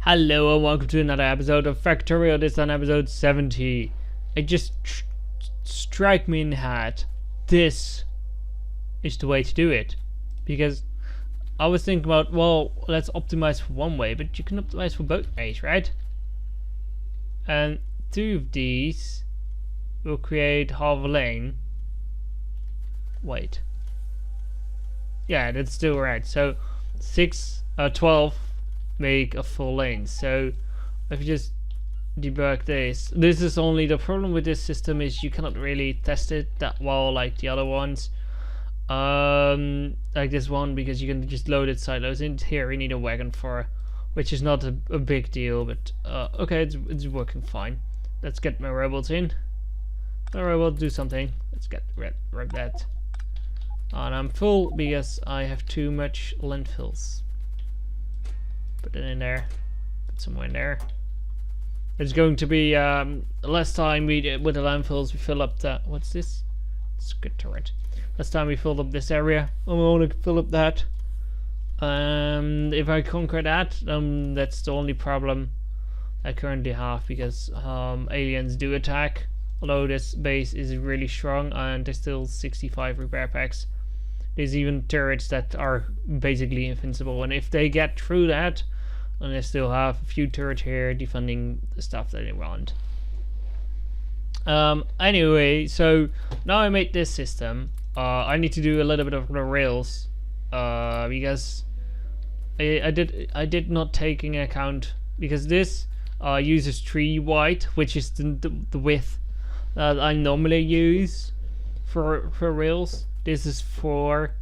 Hello and welcome to another episode of Factorio. This is on episode 70. It just strike me in the head. This is the way to do it. Because I was thinking about, well, let's optimize for one way, but you can optimize for both ways, right? And two of these will create half a lane. Wait. Yeah, that's still right. So 12 make a full lane. So if you just debug this is only the problem with this system is you cannot really test it that well like the other ones, like this one, because you can just load it sideloads. In here we need a wagon for, which is not a big deal, but okay, it's working fine. Let's get my robots in. My robot do something. Let's get rid of that. And I'm full because I have too much landfills. Put it in there. Put somewhere in there. It's going to be last time we with the landfills we fill up the what's this? It's a good turret. Last time we filled up this area. I want to fill up that. If I conquer that, that's the only problem I currently have, because aliens do attack. Although this base is really strong and there's still 65 repair packs. There's even turrets that are basically invincible, and if they get through that, and they still have a few turrets here defending the stuff that they want. Anyway, so now I made this system. I need to do a little bit of the rails, because I did not take into account, because this uses 3 wide, which is the width that I normally use for rails. This is 4,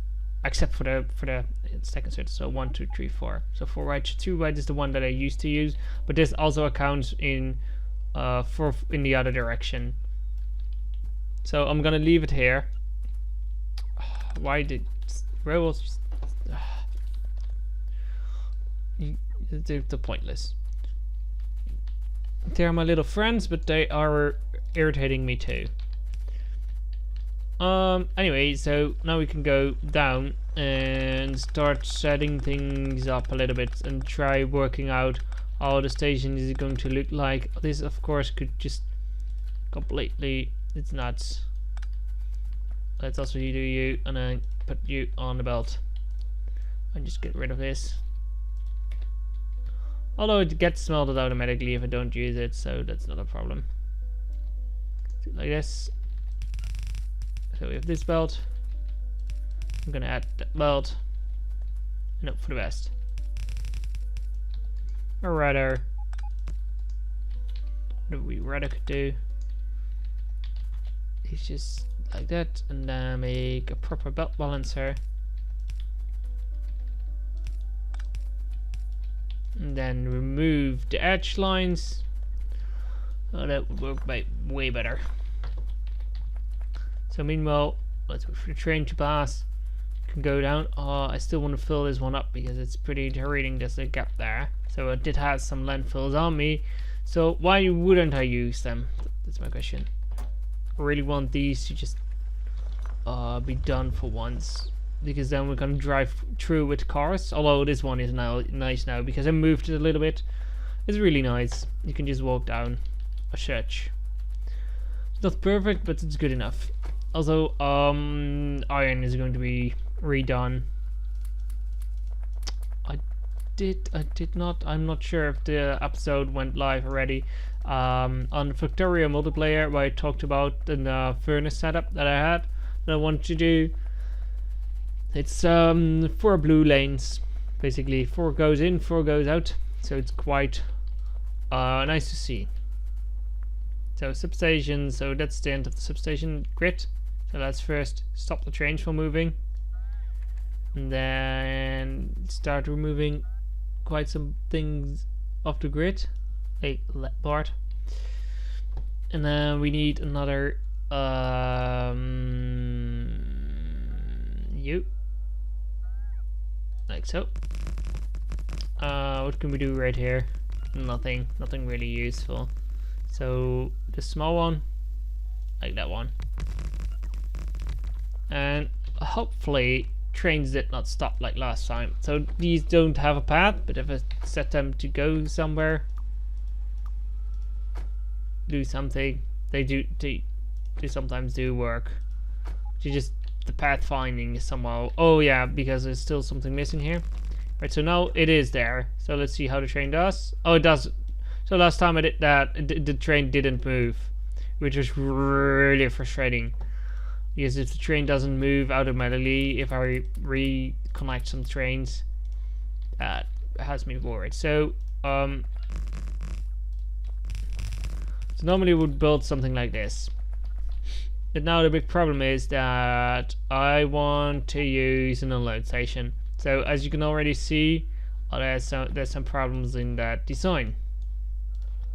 except for the second set. So 1, 2, 3, 4. So 4 wide, 2 wide is the one that I used to use, but this also accounts in for in the other direction. So I'm gonna leave it here. Why did railroads? They're pointless. They are my little friends, but they are irritating me too. Anyway, so now we can go down and start setting things up a little bit and try working out how the station is going to look like. This of course could just completely, it's nuts. Let's also do you, and then put you on the belt and just get rid of this. Although it gets smelted automatically if I don't use it, so that's not a problem. Like this. So we have this belt. I'm gonna add that belt and hope for the best. Or rather, what we rather could do is just like that, and then make a proper belt balancer. And then remove the edge lines. Oh, that would work way better. So meanwhile, let's wait for the train to pass. Can go down. I still want to fill this one up because it's pretty irritating. There's a gap there. So it did have some landfills on me. So why wouldn't I use them? That's my question. I really want these to just be done for once, because then we're gonna drive through with cars. Although this one is now nice now because I moved it a little bit. It's really nice. You can just walk down a church. It's not perfect, but it's good enough. Also, iron is going to be redone. I did not. I'm not sure if the episode went live already. On the Factorio multiplayer, where I talked about the furnace setup that I had that I wanted to do. It's 4 blue lanes, basically 4 goes in, 4 goes out. So it's quite nice to see. So substation. So that's the end of the substation grid. So let's first stop the trains from moving, and then start removing quite some things off the grid, like that part. And then we need another you, like so. What can we do right here? Nothing really useful. So the small one, like that one. And hopefully trains did not stop like last time. So these don't have a path, but if I set them to go somewhere, do something, they sometimes do work. Just the path finding is somehow, oh yeah, because there's still something missing here. Right, so now it is there. So let's see how the train does. Oh, it does. So last time I did that, the train didn't move, which was really frustrating. Because if the train doesn't move automatically, if I reconnect some trains, that has me worried. So, normally would build something like this. But now the big problem is that I want to use an unload station. So as you can already see, there's some problems in that design.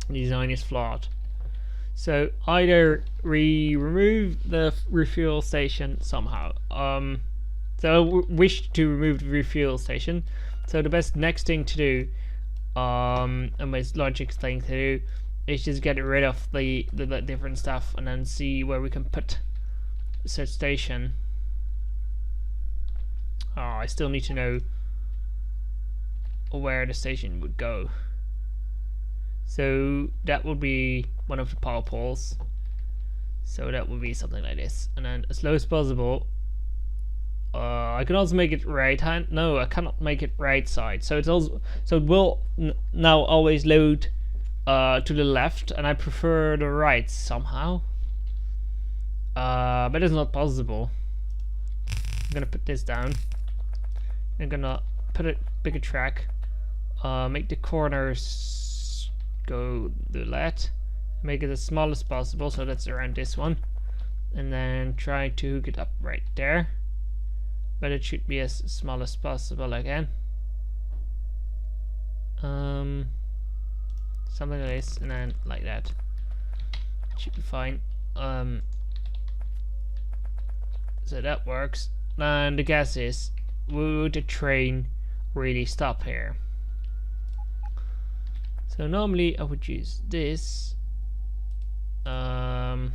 The design is flawed. So either remove the refuel station somehow. So I wish to remove the refuel station. So the best next thing to do, and most logical thing to do, is just get rid of the different stuff and then see where we can put such station. Oh, I still need to know where the station would go. So that would be one of the power poles. So that would be something like this, and then as low as possible. I can also make it right hand. No, I cannot make it right side. So it's also, so it will now always load to the left, and I prefer the right somehow. But it's not possible. I'm gonna put this down. I'm gonna put a bigger track. Make the corners go to that. Make it as small as possible, so that's around this one. And then try to hook it up right there. But it should be as small as possible again. Something like this, and then like that. Should be fine. So that works. And the guess is, would the train really stop here? So normally I would use this. Or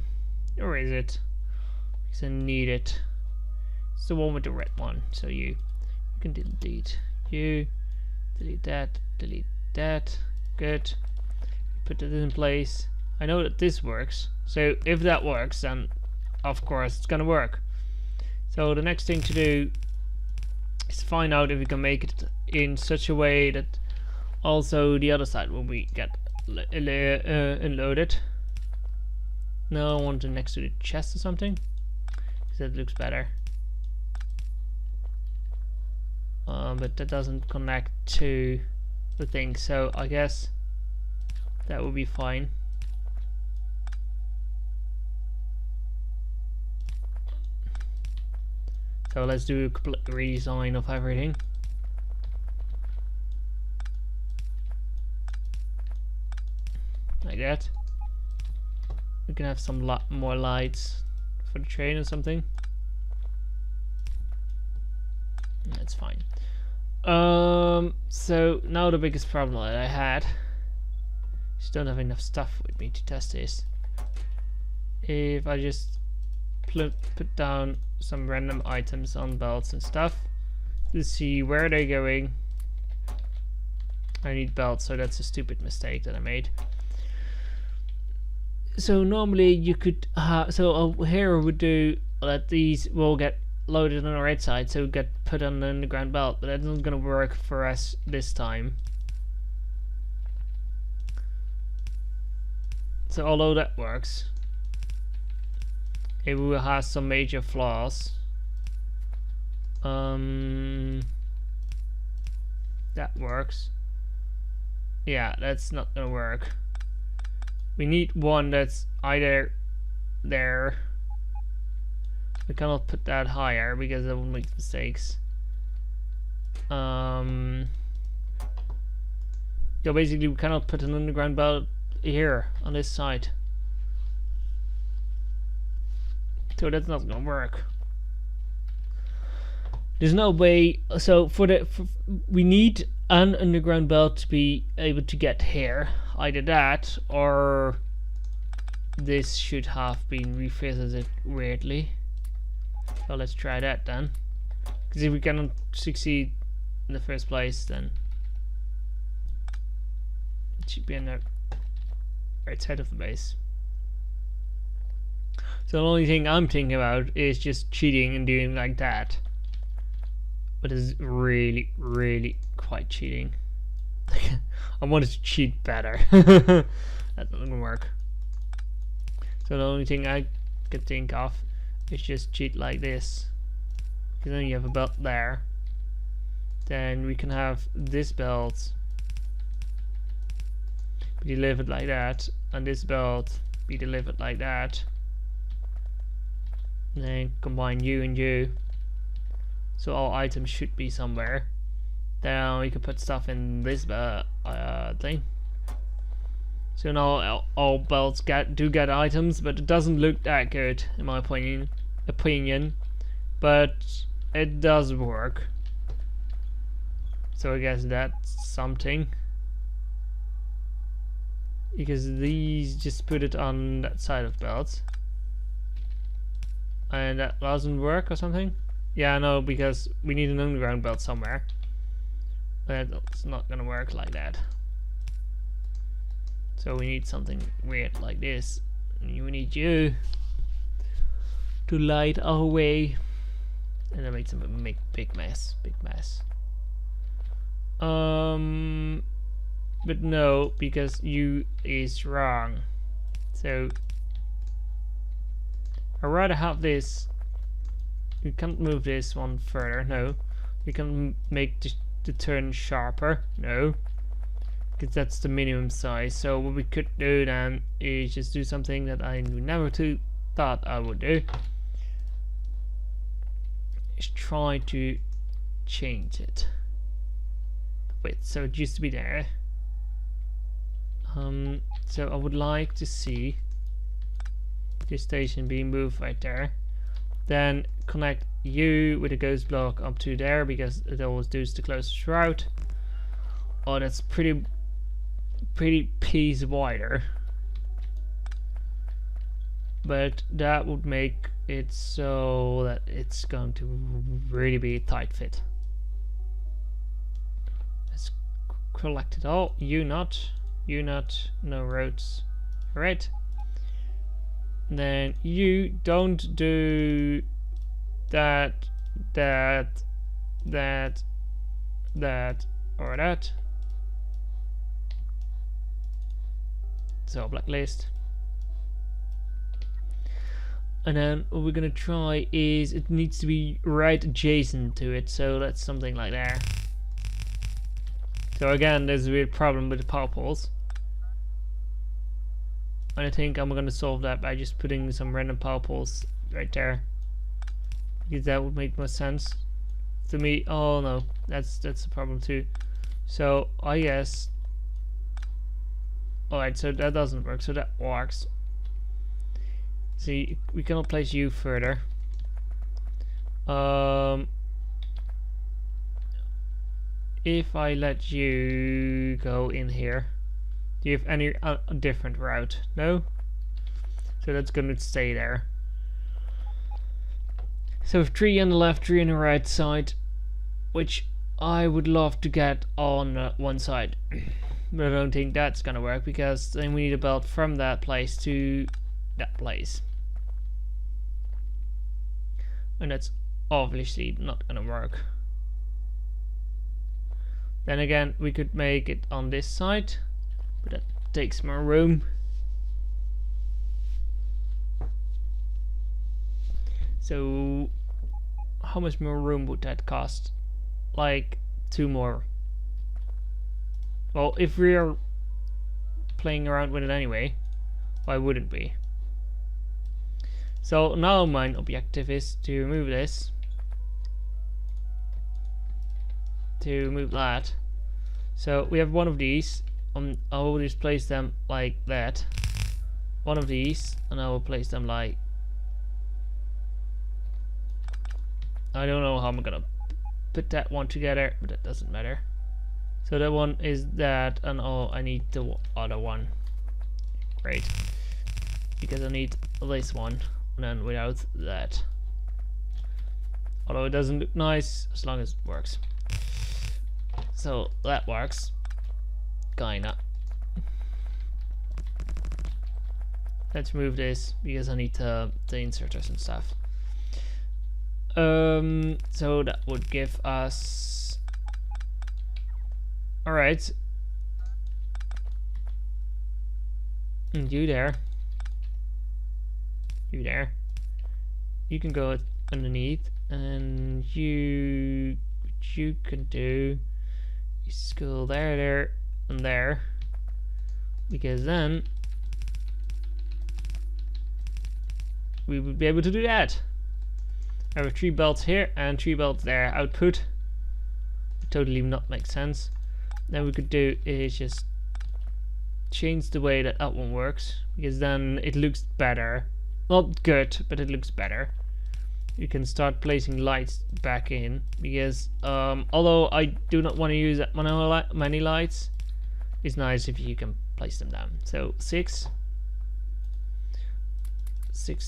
is it? Because I need it. It's the one with the red one. So you can delete you, delete that, good. Put it in place. I know that this works, so if that works, then of course it's gonna work. So the next thing to do is find out if we can make it in such a way that also the other side will be get unloaded. No, I want it next to the chest or something, because that looks better. But that doesn't connect to the thing, so I guess that will be fine. So let's do a complete redesign of everything. Like that. We can have some more lights for the train or something. That's fine. So now the biggest problem that I had, just don't have enough stuff with me to test this. If I just put down some random items on belts and stuff to see where they're going. I need belts, so that's a stupid mistake that I made. So normally you could here I would do that these will get loaded on the right side, so get put on the underground belt, but that's not gonna work for us this time. So although that works, it will have some major flaws. That works. Yeah, that's not gonna work. We need one that's either there. We cannot put that higher because it will make mistakes. Yeah, basically we cannot put an underground belt here on this side. So that's not gonna work. There's no way. So we need an underground belt to be able to get here. Either that or this should have been revisited weirdly. So let's try that then. Because if we cannot succeed in the first place, then it should be in the right side of the base. So the only thing I'm thinking about is just cheating and doing like that. But it's really, really quite cheating. I wanted to cheat better. That doesn't work. So the only thing I could think of is just cheat like this. Because then you have a belt there. Then we can have this belt be delivered like that, and this belt be delivered like that. And then combine you and you. So all items should be somewhere. Then we can put stuff in this thing. So now all belts do get items, but it doesn't look that good in my opinion. But it does work. So I guess that's something. Because these just put it on that side of belts. And that doesn't work or something? Yeah, no, because we need an underground belt somewhere. That's not gonna work like that. So we need something weird like this. And we need you to light our way. And that makes a big mess. But no, because you is wrong. So I'd rather have this. We can't move this one further. No, we can make the turn sharper. No, because that's the minimum size. So what we could do then is just do something that I never thought I would do. Is try to change it. Wait, so it used to be there. So I would like to see this station being moved right there. Then connect you with a ghost block up to there, because it always does the closest route. Oh, that's pretty piece wider. But that would make it so that it's going to really be a tight fit. Let's collect it all. You not, no roads. Alright. Then you don't do that, or that. So blacklist. And then what we're gonna try is it needs to be right adjacent to it, so that's something like that. So again, there's a weird problem with the power poles. And I think I'm gonna solve that by just putting some random power poles right there, because that would make more sense to me. Oh no, that's a problem too. So I guess. Alright, so that doesn't work. So that works. See, we cannot place you further. If I let you go in here, do you have any different route? No? So that's gonna stay there. So 3 on the left, 3 on the right side, which I would love to get on one side. But I don't think that's gonna work, because then we need a belt from that place to that place. And that's obviously not gonna work. Then again, we could make it on this side, but that takes more room. So how much more room would that cost? Like 2 more. Well, if we are playing around with it anyway, why wouldn't we? So now my objective is to remove this, to move that. So we have one of these. I will just place them like that. One of these, and I will place them like. I don't know how I'm gonna put that one together, but that doesn't matter. So that one is that, and oh, I need the other one. Great, because I need this one, and then without that. although it doesn't look nice as long as it works. So that works, kinda. Let's move this because I need the inserters and stuff. So that would give us, all right, and you there, you can go underneath, and what you can do is go there, and there, because then we would be able to do that. I have 3 belts here and 3 belts there. Output would totally not make sense. Then we could do is just change the way that one works, because then it looks better. Not good, but it looks better. You can start placing lights back in, because although I do not want to use that many lights, it's nice if you can place them down. So 6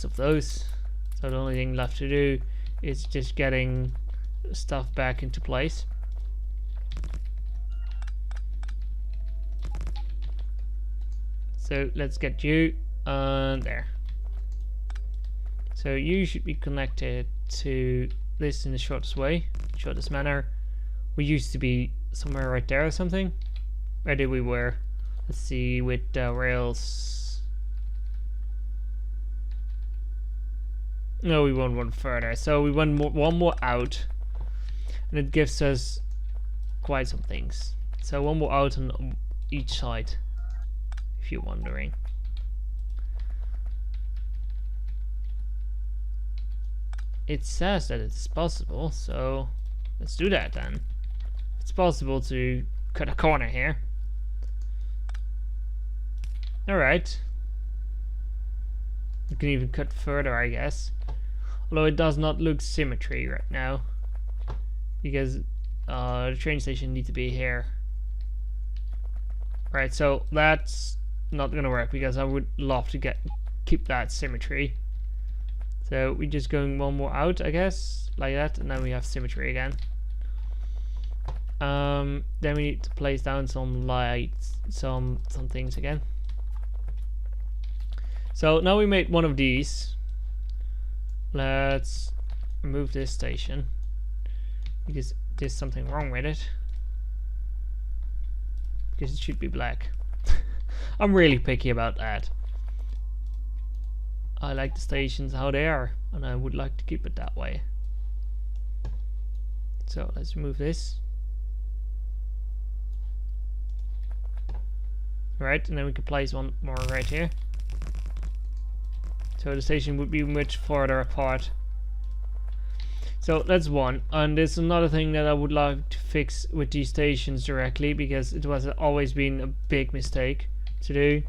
of those. So the only thing left to do is just getting stuff back into place. So let's get you there. So you should be connected to this in the shortest manner. We used to be somewhere right there or something. Where did we were? Let's see, with rails. No, we went one further. So we went one more out, and it gives us quite some things. So one more out on each side, if you're wondering. It says that it's possible, so let's do that then. It's possible to cut a corner here. Alright. You can even cut further, I guess. Although it does not look symmetry right now, because the train station needs to be here. Right, so that's not gonna work, because I would love to keep that symmetry. So we're just going one more out, I guess, like that, and then we have symmetry again. Then we need to place down some lights, some things again. So now we made one of these. Let's remove this station, because there's something wrong with it. Because it should be black. I'm really picky about that. I like the stations how they are, and I would like to keep it that way. So let's remove this. Right, and then we can place one more right here. So the station would be much farther apart. So that's one. And there's another thing that I would like to fix with these stations directly, because it was always been a big mistake to do.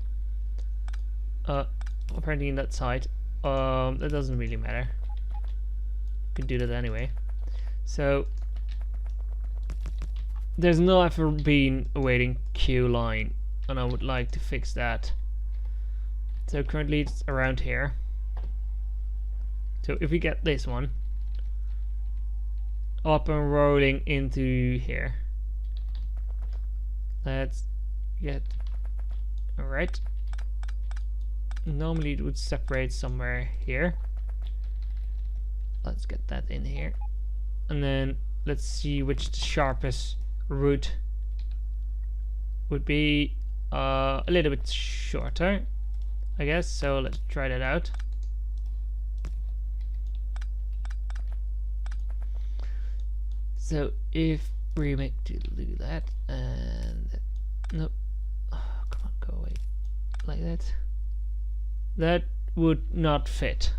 Apparently in that side. That doesn't really matter. You can do that anyway. So there's never been a waiting queue line, and I would like to fix that. So currently it's around here. So if we get this one up and rolling into here, let's get, alright. Normally it would separate somewhere here. Let's get that in here, and then let's see which the sharpest route would be. A little bit shorter, I guess. So let's try that out. So if we make to do that, and nope, oh, come on, go away, like that. That would not fit,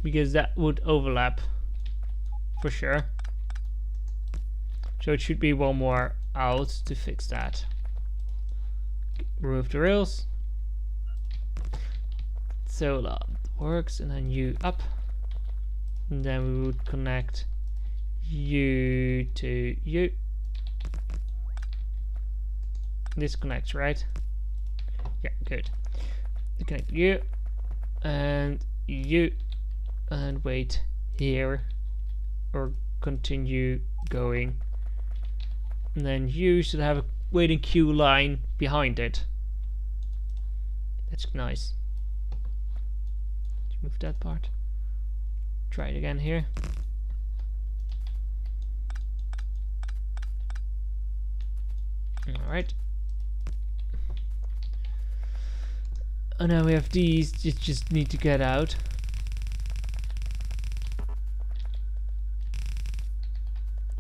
because that would overlap for sure. So it should be one more out to fix that. Remove the rails. So that works, and then you up, and then we would connect you to you. This connects, right? Yeah, good. Connect you and you, and wait here, or continue going, and then you should have a waiting queue line behind it. That's nice. Move that part. Try it again here. Alright. And now we have these, you just need to get out.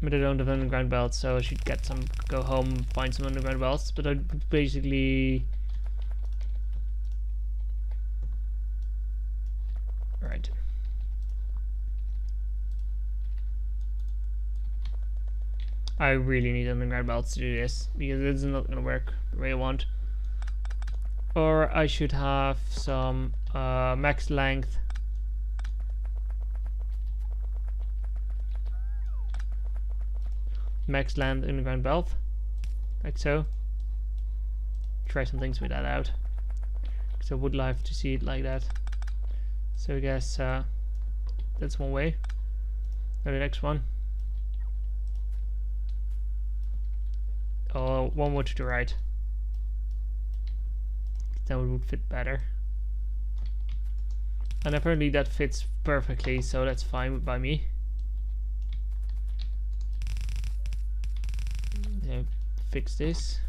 But I don't have underground belts, so I should get some, go home, find some underground belts. But I basically... Right. I really need underground belts to do this, because it's not going to work the way I want. Or I should have some max length. Max length underground belt. Like so. Try some things with that out. Because I would like to see it like that. So I guess that's one way. Now the next one. Oh, one more to the right. That would fit better. And apparently that fits perfectly, so that's fine by me. Now fix this.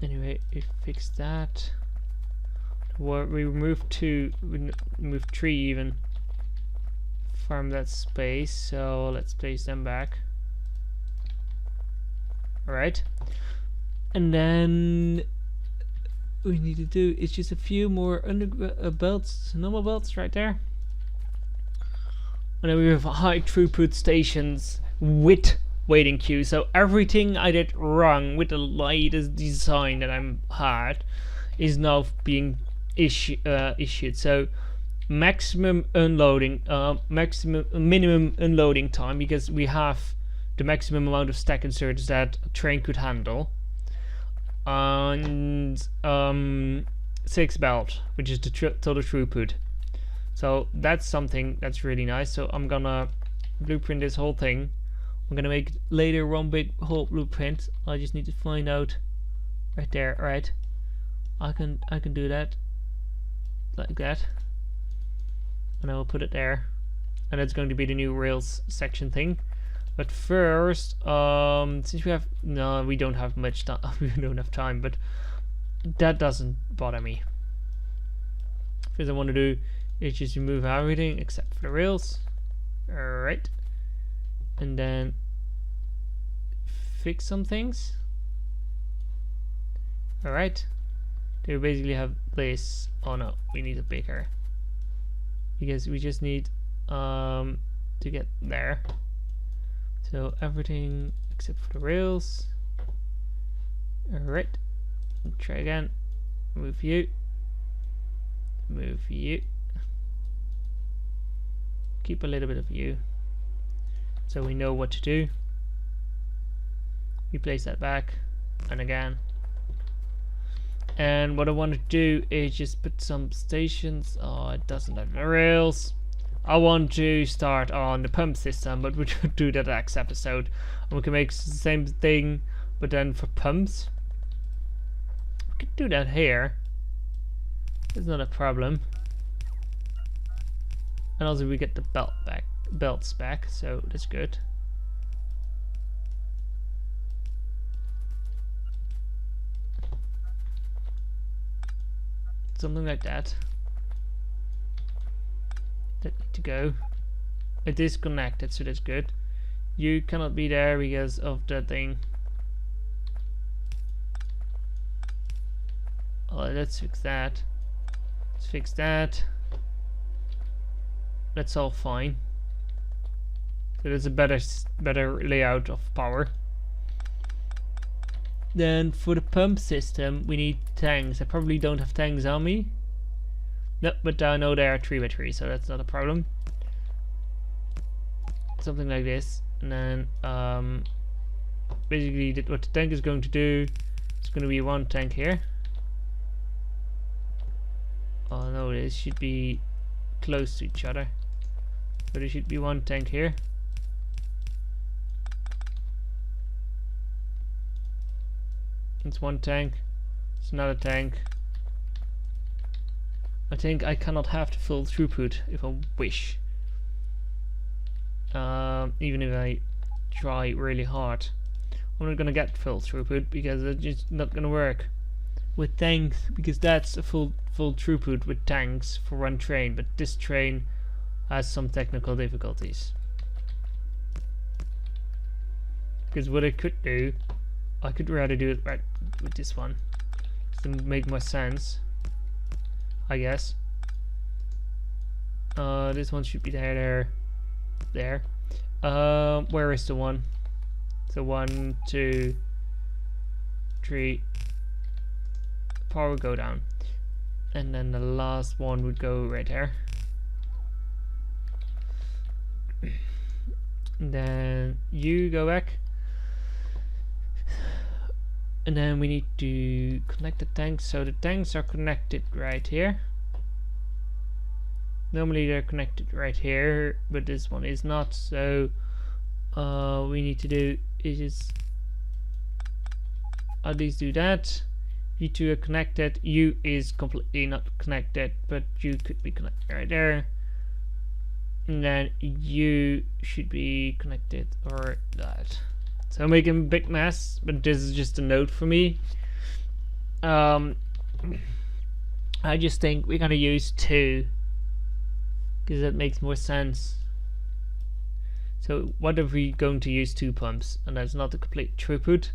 Anyway, we fix that. We removed 2, we removed 3 even from that space, so let's place them back. Alright, and then we need to do is just a few more belts, normal belts right there. And then we have high throughput stations with waiting queue. So everything I did wrong with the latest design that I'm had is now being issued. So maximum unloading, minimum unloading time, because we have the maximum amount of stack inserts that a train could handle, and 6 belt, which is the total throughput. So that's something that's really nice. So I'm gonna blueprint this whole thing. I'm gonna make later one big whole blueprint. I just need to find out right there. Right, I can do that like that, and I will put it there, and it's going to be the new rails section thing. But first, since we don't have much time, we don't have time, but that doesn't bother me. First I want to do is just remove everything except for the rails. Alright. And then fix some things. Alright. They basically have this. Oh no, we need a bigger. Because we just need to get there. So everything except for the rails. Alright. Try again. Move you. Move you. Keep a little bit of you, so we know what to do. We place that back, and again. And what I want to do is just put some stations. Oh, it doesn't have the rails. I want to start on the pump system, but we'll do that next episode. And we can make the same thing, but then for pumps. We could do that here. It's not a problem. And also we get the belts back, so that's good. Something like that. That need to go. It is connected, so that's good. You cannot be there because of that thing. Oh, let's fix that. Let's fix that. That's all fine. So there's a better layout of power. Then for the pump system, we need tanks. I probably don't have tanks on me. No, but I know they are 3x3, so that's not a problem. Something like this, and then basically what the tank is going to do, it's going to be one tank here. Oh no, they should be close to each other. So there should be one tank here. It's one tank. It's another tank. I think I cannot have the full throughput if I wish. Even if I try really hard. I'm not gonna get full throughput because it's just not gonna work with tanks, because that's a full throughput with tanks for one train, but this train has some technical difficulties. Because what I could do, I could rather do it right with this one. It would make more sense, I guess. This one should be there. Where is the one? So 1, 2, 3. Power would go down, and then the last one would go right there. And then you go back, and then we need to connect the tanks. So the tanks are connected right here. Normally they're connected right here, but this one is not. So we need to do is just at least do that. You two are connected. You is completely not connected, but you could be connected right there. And then you should be connected or that. So I'm making a big mess, but this is just a note for me. I just think we're gonna use 2 because that makes more sense. So what if we going to use 2 pumps, and that's not a complete throughput,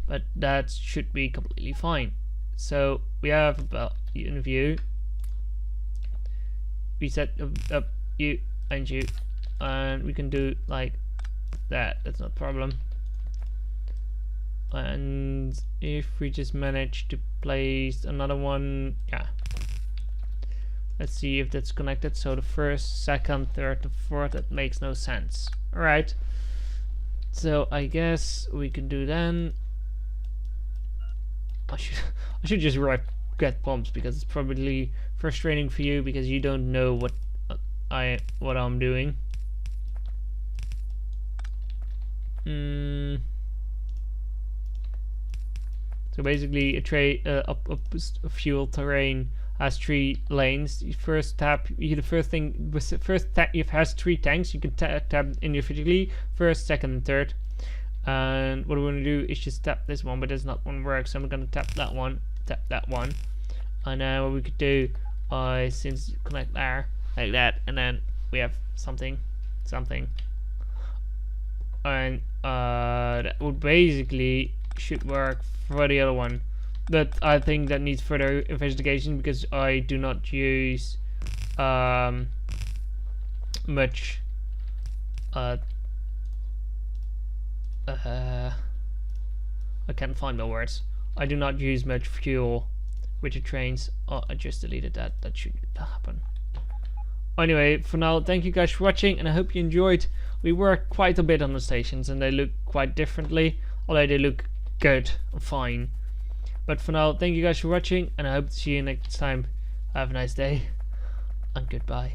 but that should be completely fine. So we have about in view. We set up you and you, and we can do like that. That's not a problem. And if we just manage to place another one, yeah. Let's see if that's connected. So the first, second, third, and fourth, that makes no sense. Alright. So I guess we can do then. I should just write get pumps, because it's probably frustrating for you because you don't know what I'm doing. So basically a fuel terrain has 3 lanes. You first tap, the first thing, it has 3 tanks. You can tap individually, first, second, and third. And what we're going to do is just tap this one, but that's not one work. So I'm going to tap that one, and then what we could do is since connect there like that, and then we have something, and that would basically should work for the other one. But I think that needs further investigation because I do not use much I can't find my words. I do not use much fuel with the trains. Oh, I just deleted that. That should happen. Anyway, for now, thank you guys for watching, and I hope you enjoyed. We worked quite a bit on the stations, and they look quite differently, although they look good and fine. But for now, thank you guys for watching, and I hope to see you next time. Have a nice day, and goodbye.